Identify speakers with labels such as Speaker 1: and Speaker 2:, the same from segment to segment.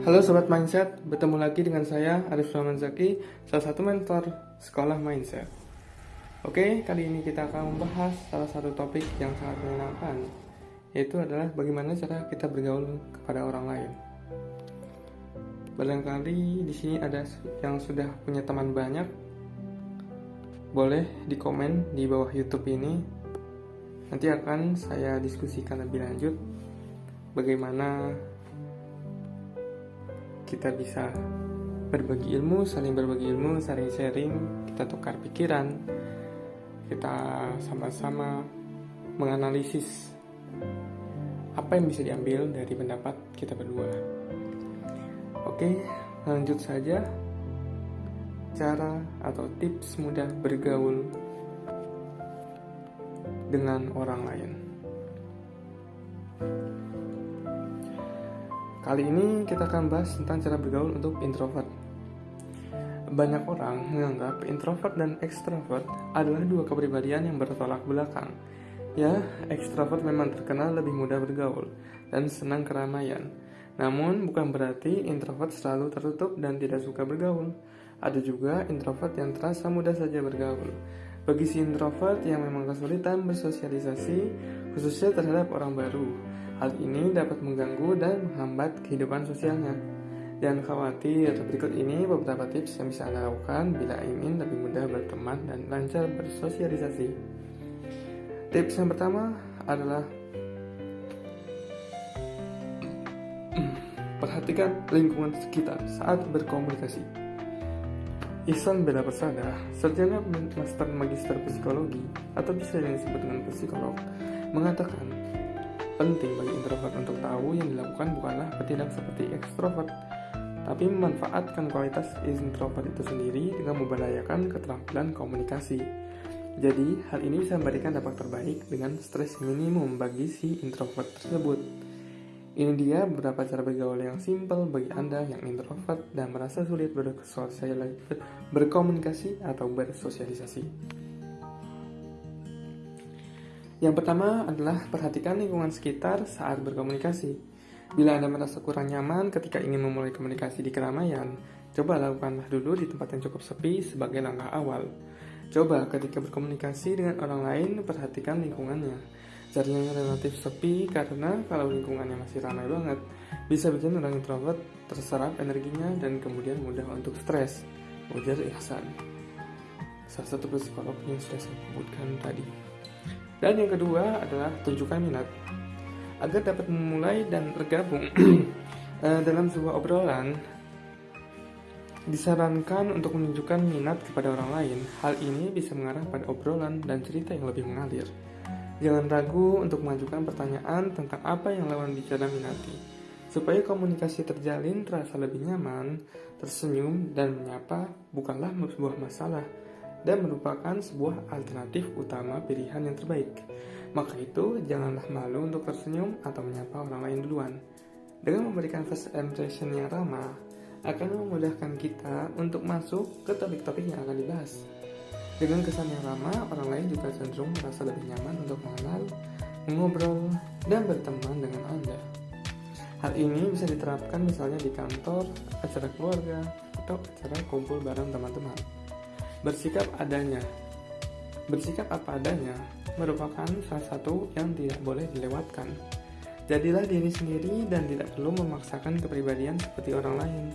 Speaker 1: Halo Sobat Mindset, bertemu lagi dengan saya Arif Rahman Zaki, salah satu mentor sekolah Mindset. Oke, kali ini kita akan membahas salah satu topik yang sangat menyenangkan, yaitu adalah bagaimana cara kita bergaul kepada orang lain. Barangkali di sini ada yang sudah punya teman banyak, boleh di komen di bawah YouTube ini. Nanti akan saya diskusikan lebih lanjut bagaimana kita bisa berbagi ilmu, saling sharing, kita tukar pikiran, kita sama-sama menganalisis apa yang bisa diambil dari pendapat kita berdua. Oke, lanjut saja. Cara atau tips mudah bergaul dengan orang lain. Kali ini kita akan bahas tentang cara bergaul untuk introvert. Banyak orang menganggap introvert dan extrovert adalah dua kepribadian yang bertolak belakang. Ya, extrovert memang terkenal lebih mudah bergaul dan senang keramaian. Namun, bukan berarti introvert selalu tertutup dan tidak suka bergaul. Ada juga introvert yang terasa mudah saja bergaul. Bagi si introvert yang memang kesulitan bersosialisasi, khususnya terhadap orang baru, hal ini dapat mengganggu dan menghambat kehidupan sosialnya. Jangan khawatir, berikut ini beberapa tips yang bisa Anda lakukan bila ingin lebih mudah berteman dan lancar bersosialisasi. Tips yang pertama adalah perhatikan lingkungan sekitar saat berkomunikasi. Ihsan Bella Persada, sarjana master magister psikologi atau bisa yang disebut dengan psikolog, mengatakan penting bagi introvert untuk tahu yang dilakukan bukanlah bertindak seperti ekstrovert, tapi memanfaatkan kualitas introvert itu sendiri dengan memberdayakan keterampilan komunikasi. Jadi, hal ini bisa memberikan dampak terbaik dengan stres minimum bagi si introvert tersebut. Ini dia beberapa cara bergaul yang simpel bagi Anda yang introvert dan merasa sulit berkomunikasi atau bersosialisasi. Yang pertama adalah perhatikan lingkungan sekitar saat berkomunikasi. Bila Anda merasa kurang nyaman ketika ingin memulai komunikasi di keramaian, coba lakukanlah dulu di tempat yang cukup sepi sebagai langkah awal. Coba ketika berkomunikasi dengan orang lain, perhatikan lingkungannya. Carinya relatif sepi karena kalau lingkungannya masih ramai banget, bisa bikin orang introvert terserap energinya dan kemudian mudah untuk stres. Ujar Ihsan, salah satu psikolog yang sudah saya sebutkan tadi. Dan yang kedua adalah tunjukkan minat. Agar dapat memulai dan bergabung dalam sebuah obrolan, disarankan untuk menunjukkan minat kepada orang lain. Hal ini bisa mengarah pada obrolan dan cerita yang lebih mengalir. Jangan ragu untuk mengajukan pertanyaan tentang apa yang lawan bicara minati. Supaya komunikasi terjalin terasa lebih nyaman, tersenyum dan menyapa bukanlah sebuah masalah dan merupakan sebuah alternatif utama pilihan yang terbaik. Maka itu, janganlah malu untuk tersenyum atau menyapa orang lain duluan. Dengan memberikan first impression yang ramah, akan memudahkan kita untuk masuk ke topik-topik yang akan dibahas. Dengan kesan yang ramah, orang lain juga cenderung merasa lebih nyaman untuk mengenal, mengobrol, dan berteman dengan Anda. Hal ini bisa diterapkan misalnya di kantor, acara keluarga, atau acara kumpul bareng teman-teman. Bersikap apa adanya merupakan salah satu yang tidak boleh dilewatkan. Jadilah diri sendiri dan tidak perlu memaksakan kepribadian seperti orang lain.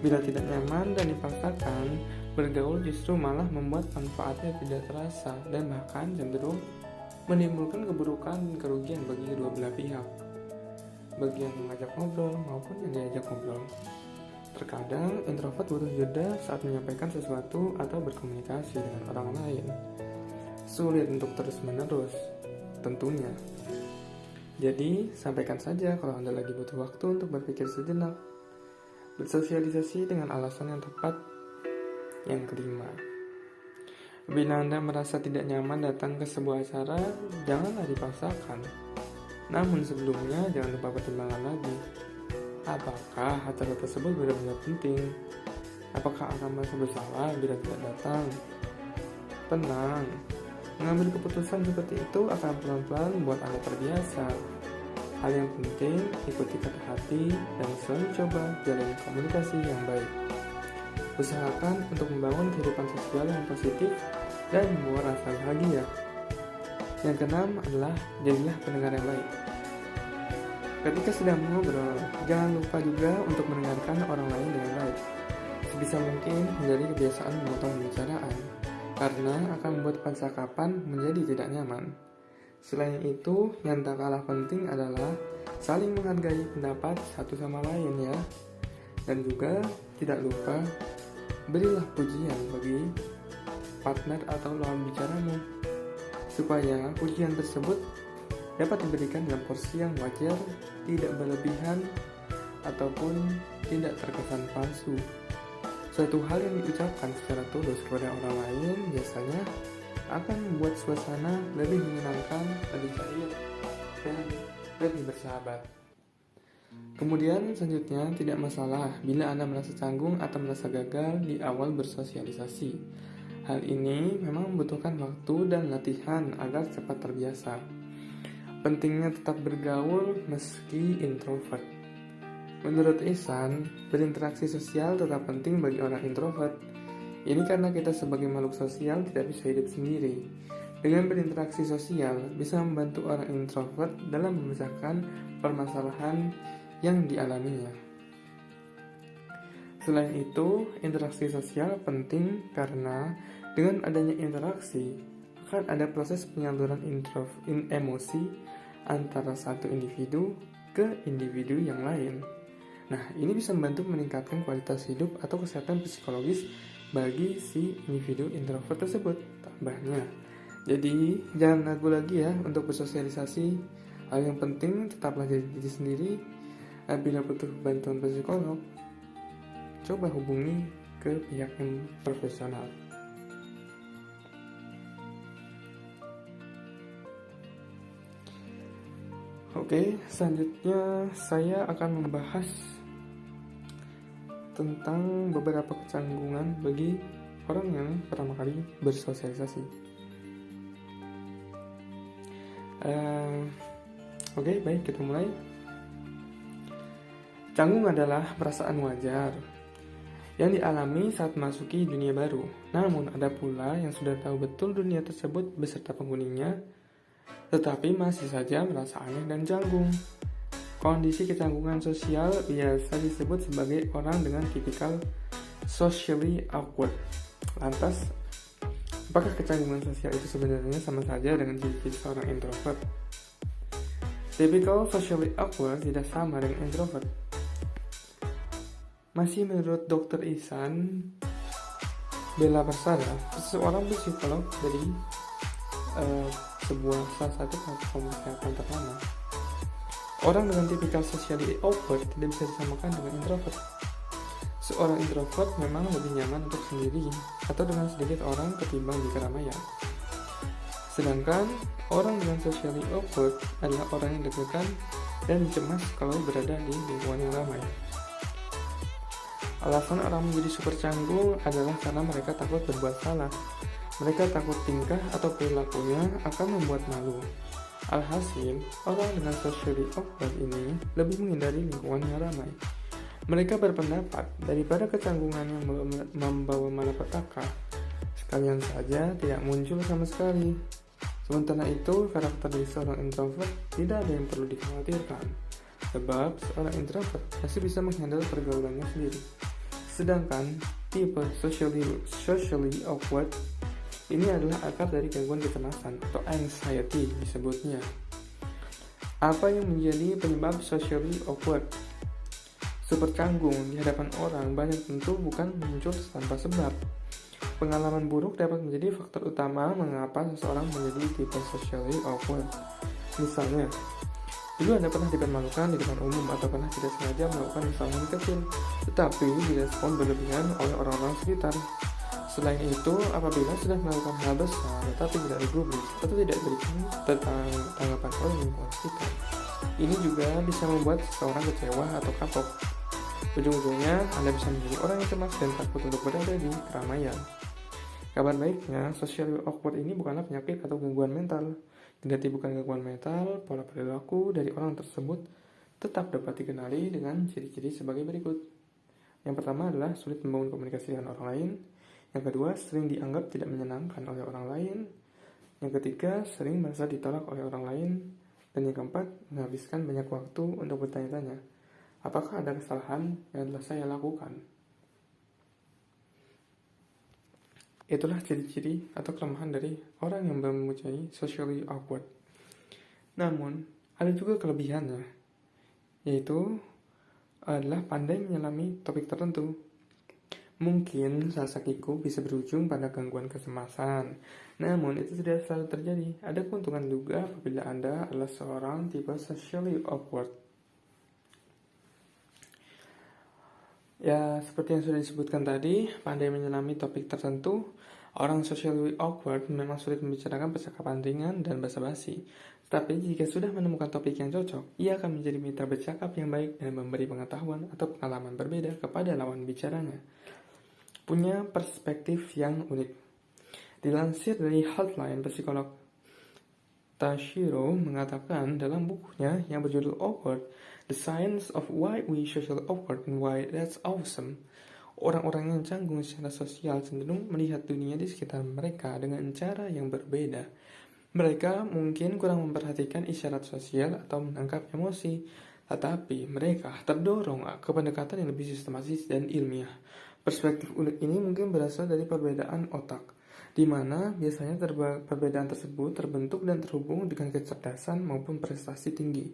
Speaker 1: Bila tidak nyaman dan dipaksakan, bergaul justru malah membuat manfaatnya tidak terasa dan bahkan cenderung menimbulkan keburukan dan kerugian bagi kedua belah pihak, bagi yang mengajak ngobrol maupun yang diajak ngobrol. Terkadang introvert butuh jeda saat menyampaikan sesuatu atau berkomunikasi dengan orang lain. Sulit untuk terus-menerus, tentunya. Jadi, sampaikan saja kalau Anda lagi butuh waktu untuk berpikir sejenak. Bersosialisasi dengan alasan yang tepat. Yang kelima, bila Anda merasa tidak nyaman datang ke sebuah acara, janganlah dipaksakan. Namun sebelumnya, jangan lupa pertimbangkan lagi. Apakah acara tersebut benar-benar penting? Apakah akan merasa bersalah bila tidak datang? Tenang, mengambil keputusan seperti itu akan pelan-pelan membuat Anda terbiasa. Hal yang penting, ikuti kata hati dan selalu coba jalani komunikasi yang baik. Usahakan untuk membangun kehidupan sosial yang positif dan membawa rasa bahagia. Yang keenam adalah jadilah pendengar yang baik. Ketika sedang mengobrol, jangan lupa juga untuk mendengarkan orang lain dengan baik. Sebisa mungkin menjadi kebiasaan memotong pembicaraan, karena akan membuat percakapan menjadi tidak nyaman. Selain itu, yang tak kalah penting adalah saling menghargai pendapat satu sama lain ya. Dan juga tidak lupa berilah pujian bagi partner atau lawan bicaramu, supaya pujian tersebut dapat diberikan dalam porsi yang wajar, tidak berlebihan ataupun tidak terkesan palsu. Suatu hal yang diucapkan secara tulus kepada orang lain biasanya akan membuat suasana lebih menyenangkan, lebih cair, dan lebih bersahabat. Kemudian selanjutnya, tidak masalah bila Anda merasa canggung atau merasa gagal di awal bersosialisasi. Hal ini memang membutuhkan waktu dan latihan agar cepat terbiasa. Pentingnya tetap bergaul meski introvert. Menurut Ihsan, berinteraksi sosial tetap penting bagi orang introvert. Ini karena kita sebagai makhluk sosial tidak bisa hidup sendiri. Dengan berinteraksi sosial bisa membantu orang introvert dalam memecahkan permasalahan yang dialaminya. Selain itu, interaksi sosial penting karena dengan adanya interaksi akan ada proses penyaluran emosi antara satu individu ke individu yang lain. Nah, ini bisa membantu meningkatkan kualitas hidup atau kesehatan psikologis bagi si individu introvert tersebut. Tambahnya, jadi jangan ragu lagi ya untuk bersosialisasi. Hal yang penting tetaplah jadi diri sendiri. Bila butuh bantuan psikolog, coba hubungi ke pihak yang profesional. Oke, selanjutnya saya akan membahas tentang beberapa kecanggungan bagi orang yang pertama kali bersosialisasi. Oke, baik, kita mulai. Canggung adalah perasaan wajar yang dialami saat memasuki dunia baru. Namun ada pula yang sudah tahu betul dunia tersebut beserta penghuninya, tetapi masih saja merasa aneh dan canggung. Kondisi kecanggungan sosial biasa disebut sebagai orang dengan tipikal socially awkward. Lantas, apakah kecanggungan sosial itu sebenarnya sama saja dengan ciri-ciri seorang introvert? Typical socially awkward tidak sama dengan introvert. Masih menurut Dr. Ihsan Bella Persada, seorang psikolog dari salah satu platform kesehatan ternama, orang dengan tipikal socially awkward tidak bisa disamakan dengan introvert. Seorang introvert memang lebih nyaman untuk sendiri atau dengan sedikit orang ketimbang di keramaian. Sedangkan orang dengan socially awkward adalah orang yang deg-degan dan cemas kalau berada di lingkungan yang ramai. Alasan orang menjadi super canggung adalah karena mereka takut berbuat salah. Mereka takut tingkah atau perilakunya akan membuat malu. Alhasil, orang dengan socially awkward ini lebih menghindari lingkungan yang ramai. Mereka berpendapat daripada kecanggungan yang membawa malapetaka, sekalian saja tidak muncul sama sekali. Sementara itu, karakter dari seorang introvert tidak ada yang perlu dikhawatirkan, sebab seorang introvert masih bisa menghandle pergaulannya sendiri. Sedangkan tipe socially awkward ini adalah akar dari gangguan kecemasan atau anxiety disebutnya. Apa yang menjadi penyebab socially awkward? Super canggung di hadapan orang banyak tentu bukan muncul tanpa sebab. Pengalaman buruk dapat menjadi faktor utama mengapa seseorang menjadi tipe socially awkward. Misalnya, dulu Anda pernah dipermalukan di depan umum atau pernah tidak sengaja melakukan kesalahan kecil, tetapi direspon berlebihan oleh orang-orang sekitar. Selain itu, apabila sudah melakukan hal besar tetapi tidak digubris atau tidak diberikan tanggapan oleh lingkungan sekitar, ini juga bisa membuat seseorang kecewa atau kapok. Ujung-ujungnya, Anda bisa menjadi orang yang cemas dan takut untuk berada di keramaian. Kabar baiknya, socially awkward ini bukanlah penyakit atau gangguan mental. Kendati bukan gangguan mental, pola perilaku dari orang tersebut tetap dapat dikenali dengan ciri-ciri sebagai berikut. Yang pertama adalah sulit membangun komunikasi dengan orang lain. Yang kedua, sering dianggap tidak menyenangkan oleh orang lain. Yang ketiga, sering merasa ditolak oleh orang lain. Dan yang keempat, menghabiskan banyak waktu untuk bertanya-tanya, apakah ada kesalahan yang telah saya lakukan? Itulah ciri-ciri atau kelemahan dari orang yang mempunyai socially awkward. Namun, ada juga kelebihannya, yaitu adalah pandai menyelami topik tertentu. Mungkin rasa kiku bisa berujung pada gangguan kecemasan, namun itu tidak selalu terjadi. Ada keuntungan juga apabila Anda adalah seorang tipe socially awkward. Ya, seperti yang sudah disebutkan tadi, pandai menyelami topik tertentu, orang socially awkward memang sulit membicarakan percakapan ringan dan basa-basi. Tapi jika sudah menemukan topik yang cocok, ia akan menjadi mitra bercakap yang baik dan memberi pengetahuan atau pengalaman berbeda kepada lawan bicaranya. Punya perspektif yang unik. Dilansir dari Healthline, psikolog Tashiro mengatakan dalam bukunya yang berjudul Awkward, The Science of Why We Socially Awkward and Why That's Awesome, orang-orang yang canggung secara sosial cenderung melihat dunia di sekitar mereka dengan cara yang berbeda. Mereka mungkin kurang memperhatikan isyarat sosial atau menangkap emosi, tetapi mereka terdorong ke pendekatan yang lebih sistematis dan ilmiah. Perspektif unik ini mungkin berasal dari perbedaan otak, di mana biasanya perbedaan tersebut terbentuk dan terhubung dengan kecerdasan maupun prestasi tinggi.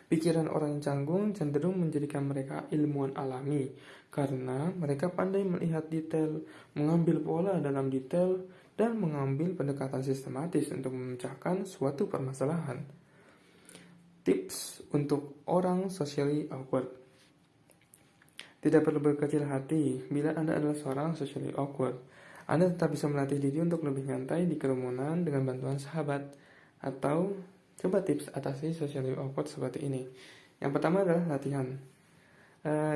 Speaker 1: Pikiran orang yang canggung cenderung menjadikan mereka ilmuwan alami, karena mereka pandai melihat detail, mengambil pola dalam detail, dan mengambil pendekatan sistematis untuk memecahkan suatu permasalahan. Tips untuk orang socially awkward. Tidak perlu berkecil hati bila Anda adalah seorang socially awkward. Anda tetap bisa melatih diri untuk lebih nyantai di kerumunan dengan bantuan sahabat. Atau coba tips atasi socially awkward seperti ini. Yang pertama adalah latihan.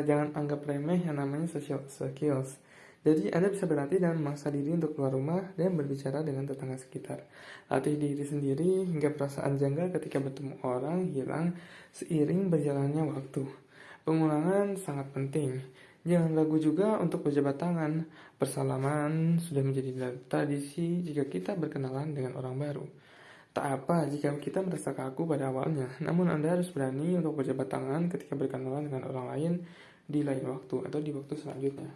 Speaker 1: Jangan anggap remeh yang namanya social skills. Jadi Anda bisa berlatih dan memaksa diri untuk keluar rumah dan berbicara dengan tetangga sekitar. Latih diri sendiri hingga perasaan janggal ketika bertemu orang hilang seiring berjalannya waktu. Pengulangan sangat penting. Jangan ragu juga untuk berjabat tangan. Bersalaman sudah menjadi tradisi jika kita berkenalan dengan orang baru. Tak apa jika kita merasa kaku pada awalnya, namun Anda harus berani untuk berjabat tangan ketika berkenalan dengan orang lain di lain waktu atau di waktu selanjutnya.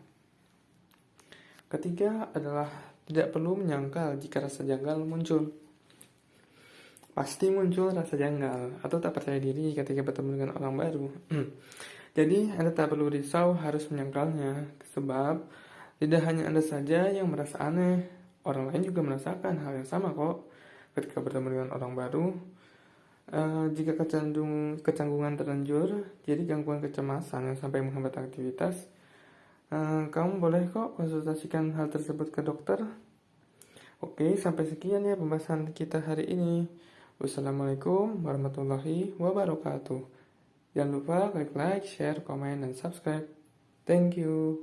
Speaker 1: Ketiga adalah tidak perlu menyangkal jika rasa janggal muncul. Pasti muncul rasa janggal atau tak percaya diri ketika bertemu dengan orang baru. Jadi Anda tak perlu risau harus menyangkalnya, sebab tidak hanya Anda saja yang merasa aneh, orang lain juga merasakan hal yang sama kok ketika bertemu dengan orang baru. Jika kecanggungan terlanjur, jadi gangguan kecemasan yang sampai menghambat aktivitas, kamu boleh kok konsultasikan hal tersebut ke dokter. Oke, sampai sekian ya pembahasan kita hari ini. Wassalamualaikum warahmatullahi wabarakatuh. Jangan lupa klik like, share, komen, dan subscribe. Thank you.